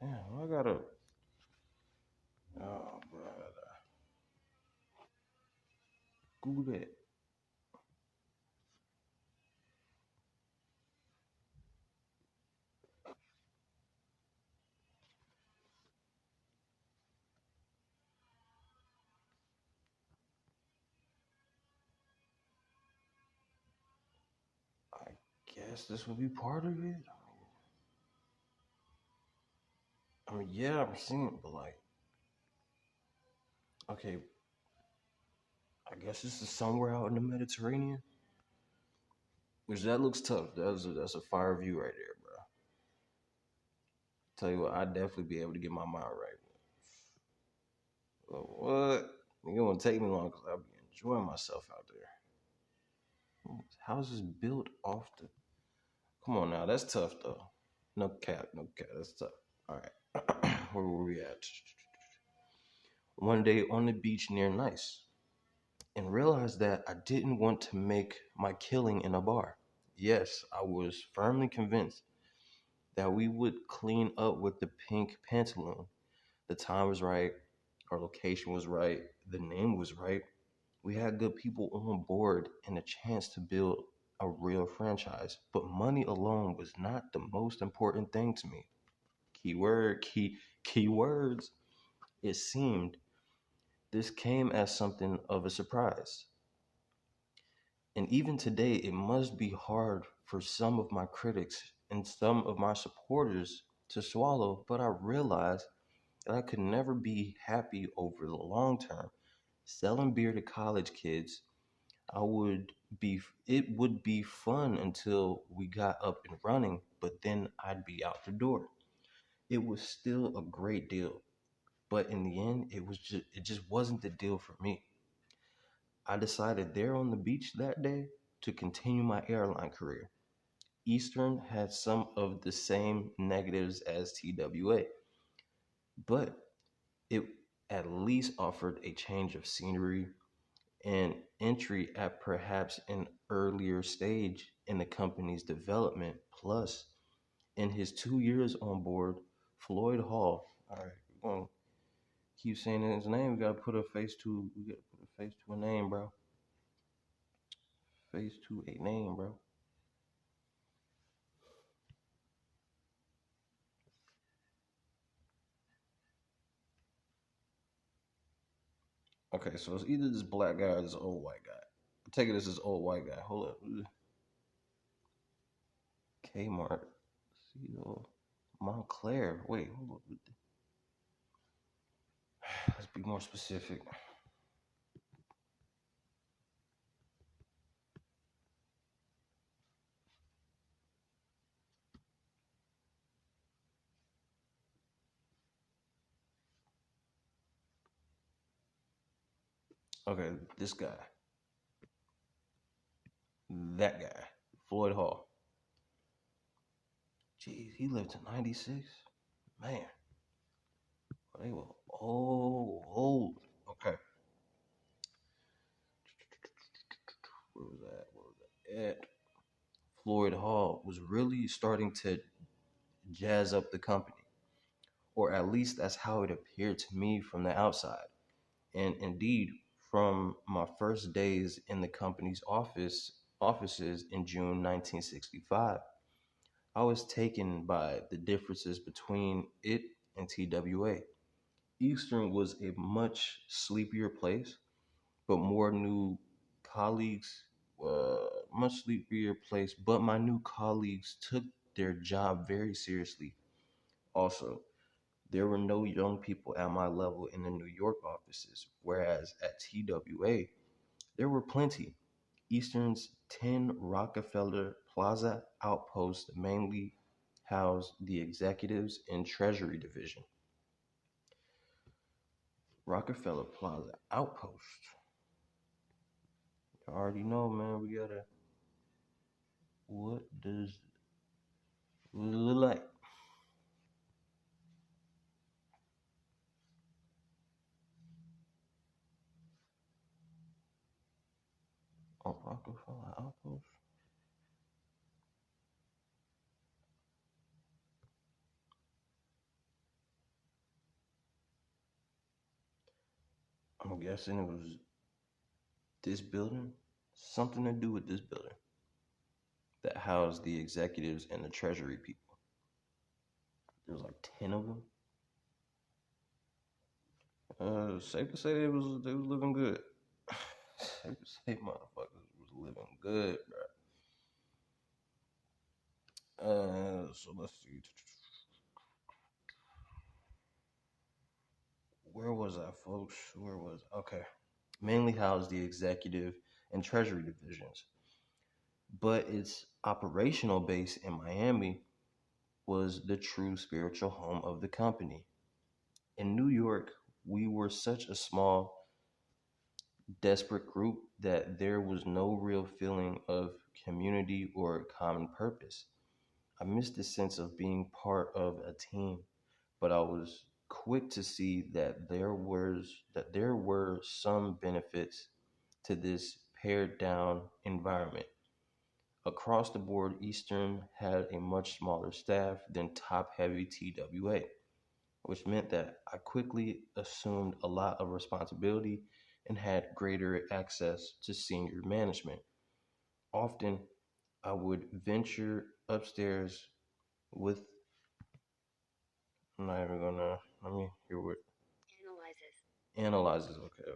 Damn, I gotta. Oh, brother. Google that. I guess this would be part of it. Yeah, I'm seeing it, but like, okay, I guess this is somewhere out in the Mediterranean, which that looks tough. That's a fire view right there, bro. Tell you what, I'd definitely be able to get my mind right. But what? It won't take me long because I'll be enjoying myself out there. Houses built off the. Come on now, that's tough though. No cap, no cap. That's tough. All right, where were we at? One day on the beach near Nice, and realized that I didn't want to make my killing in a bar. Yes, I was firmly convinced that we would clean up with the pink pantaloon. The time was right, our location was right, the name was right. We had good people on board and a chance to build a real franchise. But money alone was not the most important thing to me. Keywords. It seemed this came as something of a surprise. And even today, it must be hard for some of my critics and some of my supporters to swallow, but I realized that I could never be happy over the long term. Selling beer to college kids, I would it would be fun until we got up and running, but then I'd be out the door. It was still a great deal, but in the end, it just wasn't the deal for me. I decided there on the beach that day to continue my airline career. Eastern had some of the same negatives as TWA, but it at least offered a change of scenery and entry at perhaps an earlier stage in the company's development. Plus, in his 2 years on board, Floyd Hall. All right, we're gonna keep saying his name. We gotta put a face to. We gotta put a face to a name, bro. Face to a name, bro. Okay, so it's either this black guy or this old white guy. I take it as this old white guy. Hold up. Kmart. CEO. Montclair. Wait, hold up. Let's be more specific. Okay, this guy. That guy. Floyd Hall. Jeez, he lived to 96? Man, they were old. Okay. Where was that? Where was that at? Floyd Hall was really starting to jazz up the company. Or at least that's how it appeared to me from the outside. And indeed, from my first days in the company's offices in June 1965, I was taken by the differences between it and TWA. Eastern was a much sleepier place, but more new colleagues, much sleepier place, but my new colleagues took their job very seriously. Also, there were no young people at my level in the New York offices, whereas at TWA, there were plenty. Eastern's 10 Rockefeller Plaza outposts mainly housed the executives and treasury division. Rockefeller Plaza outpost. You already know, man. We gotta. What does it look like? On Rockefeller outpost. I'm guessing it was this building, something to do with this building that housed the executives and the treasury people. There was like 10 of them. Safe to say they was living good. Safe to say motherfuckers was living good, bro. So let's see. Where was I, folks? Where was okay? Mainly housed the executive and treasury divisions, but its operational base in Miami was the true spiritual home of the company. In New York, we were such a small, desperate group that there was no real feeling of community or common purpose. I missed the sense of being part of a team, but I was quick to see that there were some benefits to this pared down environment. Across the board, Eastern had a much smaller staff than top heavy TWA, which meant that I quickly assumed a lot of responsibility and had greater access to senior management. Often, I would venture upstairs with, I'm not even gonna, let me hear what analyzes, okay.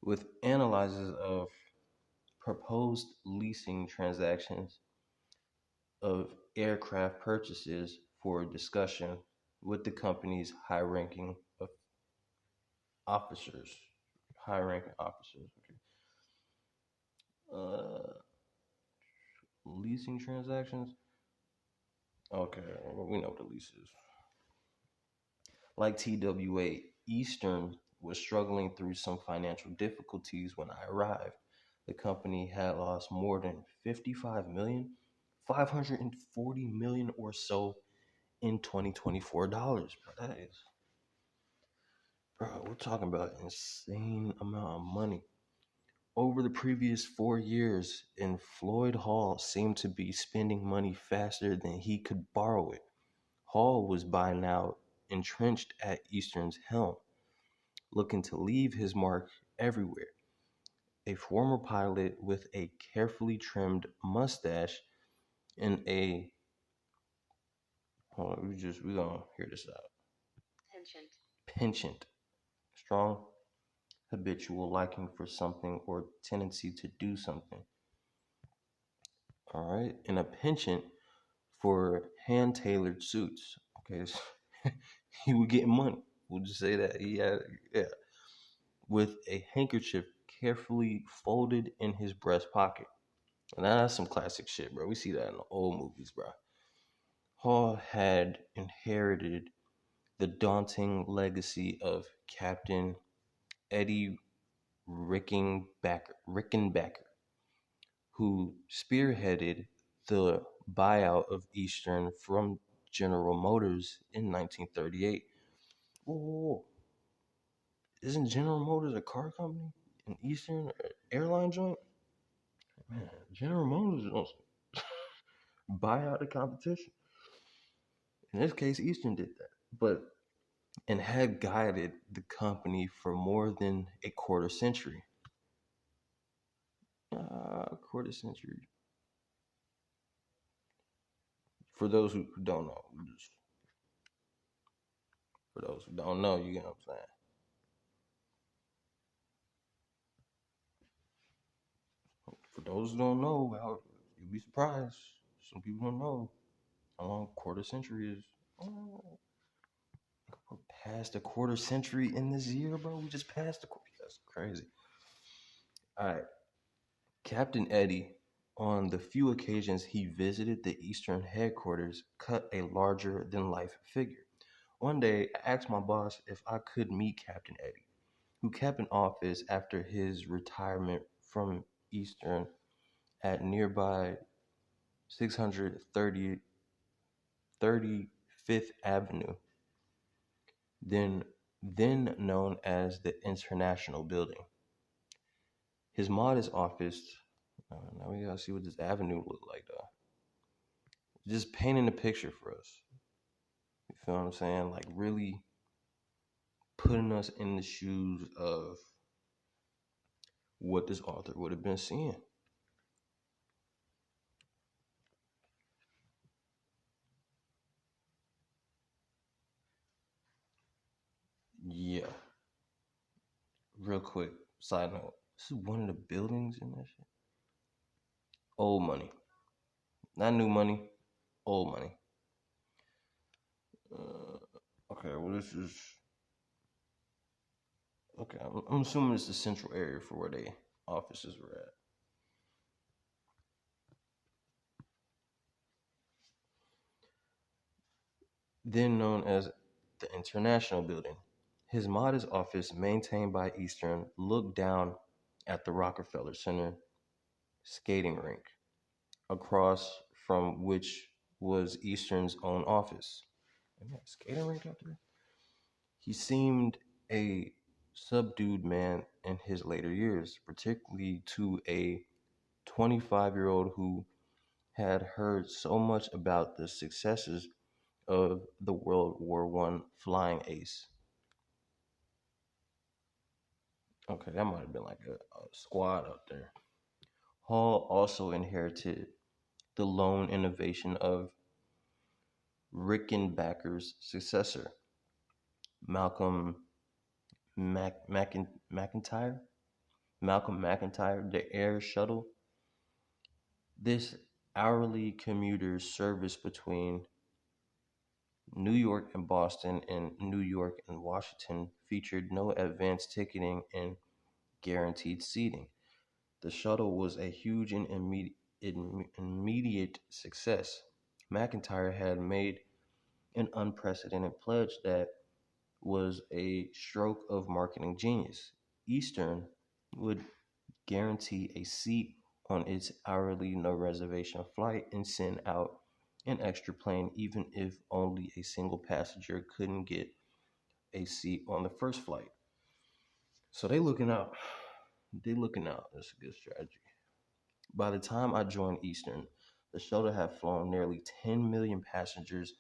With analyzes of proposed leasing transactions of aircraft purchases for discussion with the company's officers, high ranking officers. Okay. Leasing transactions. Okay, well, we know what the lease is. Like TWA, Eastern was struggling through some financial difficulties when I arrived. The company had lost more than 55 million, 540 million or so in 2024 dollars. Bro, that is, bro, we're talking about insane amount of money. Over the previous 4 years, and Floyd Hall seemed to be spending money faster than he could borrow it. Hall was by now entrenched at Eastern's helm, looking to leave his mark everywhere. A former pilot with a carefully trimmed mustache and a, hold on, we gonna hear this out. Penchant. Strong habitual liking for something or tendency to do something. All right. And a penchant for hand tailored suits. Okay. So he would get money. We'll just say that. He had, yeah. With a handkerchief carefully folded in his breast pocket. And that's some classic shit, bro. We see that in the old movies, bro. Hall had inherited the daunting legacy of Captain Eddie Rickenbacker, who spearheaded the buyout of Eastern from General Motors in 1938. Whoa. Isn't General Motors a car company? An Eastern airline joint? Man, General Motors don't buy out the competition. In this case, Eastern did that. But and had guided the company for more than a quarter century. A quarter century. For those who don't know, for those who don't know, you get what I'm saying. For those who don't know, you'd be surprised. Some people don't know how long a quarter century is. Oh, we're past a quarter century in this year, bro. We just passed the quarter. That's crazy. All right. Captain Eddie, on the few occasions he visited the Eastern headquarters, cut a larger than life figure. One day, I asked my boss if I could meet Captain Eddie, who kept an office after his retirement from Eastern at nearby 630 35th Avenue, then known as the International Building. His modest office. Now we gotta see what this avenue looked like, though. Just painting a picture for us. You feel what I'm saying? Like really putting us in the shoes of what this author would have been seeing. Yeah. Real quick, side note. This is one of the buildings in that shit. Old money. Not new money, old money. Okay, well, this is. Okay, I'm assuming it's the central area for where they offices were at. Then known as the International Building. His modest office, maintained by Eastern, looked down at the Rockefeller Center skating rink, across from which was Eastern's own office. And that skating rink out there? He seemed a subdued man in his later years, particularly to a 25-year-old who had heard so much about the successes of the World War One flying ace. Okay, that might have been like a squad up there. Hall also inherited the lone innovation of Rickenbacker's successor, Malcolm McIntyre. Malcolm McIntyre, the air shuttle. This hourly commuter service between New York and Boston and New York and Washington featured no advance ticketing and guaranteed seating. The shuttle was a huge and immediate success. McIntyre had made an unprecedented pledge that was a stroke of marketing genius. Eastern would guarantee a seat on its hourly no reservation flight and send out an extra plane even if only a single passenger couldn't get a seat on the first flight. So they looking out. They looking out. That's a good strategy. By the time I joined Eastern, the shuttle had flown nearly 10 million passengers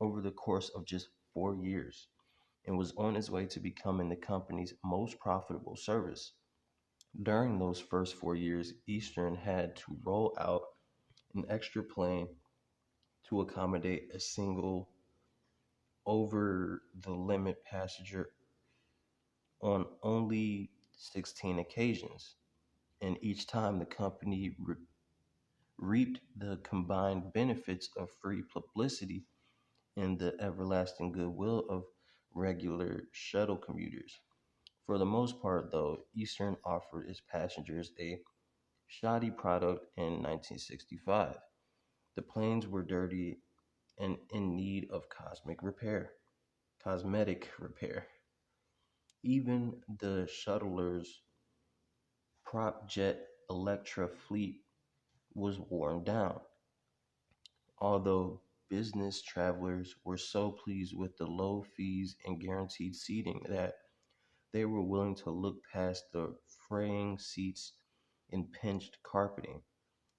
over the course of just 4 years and was on its way to becoming the company's most profitable service. During those first 4 years, Eastern had to roll out an extra plane to accommodate a single over the limit passenger on only 16 occasions. And each time the company reaped the combined benefits of free publicity and the everlasting goodwill of regular shuttle commuters. For the most part, though, Eastern offered its passengers a shoddy product in 1965. The planes were dirty and in need of cosmetic repair. Even the shuttler's prop jet Electra fleet was worn down, although business travelers were so pleased with the low fees and guaranteed seating that they were willing to look past the fraying seats and pinched carpeting.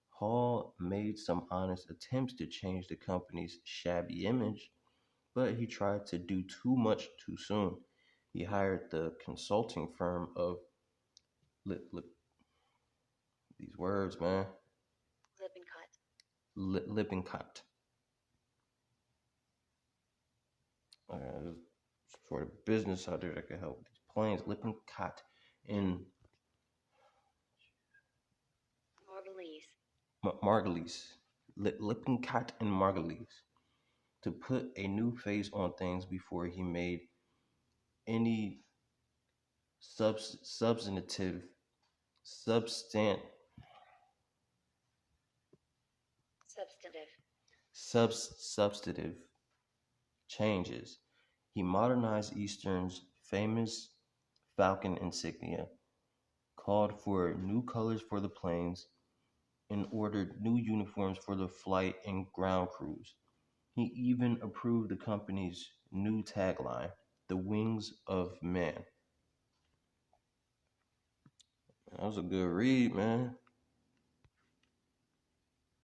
Hall made some honest attempts to change the company's shabby image, but he tried to do too much too soon. He hired the consulting firm of these words, man. Lippincott. Uh, sort of business out there that could help these planes. Lippincott in Margulies. Lippincott and Margulies to put a new face on things before he made any substantive substant substantive changes. He modernized Eastern's famous Falcon insignia, called for new colors for the planes, and ordered new uniforms for the flight and ground crews. He even approved the company's new tagline, "The Wings of Man." That was a good read, man.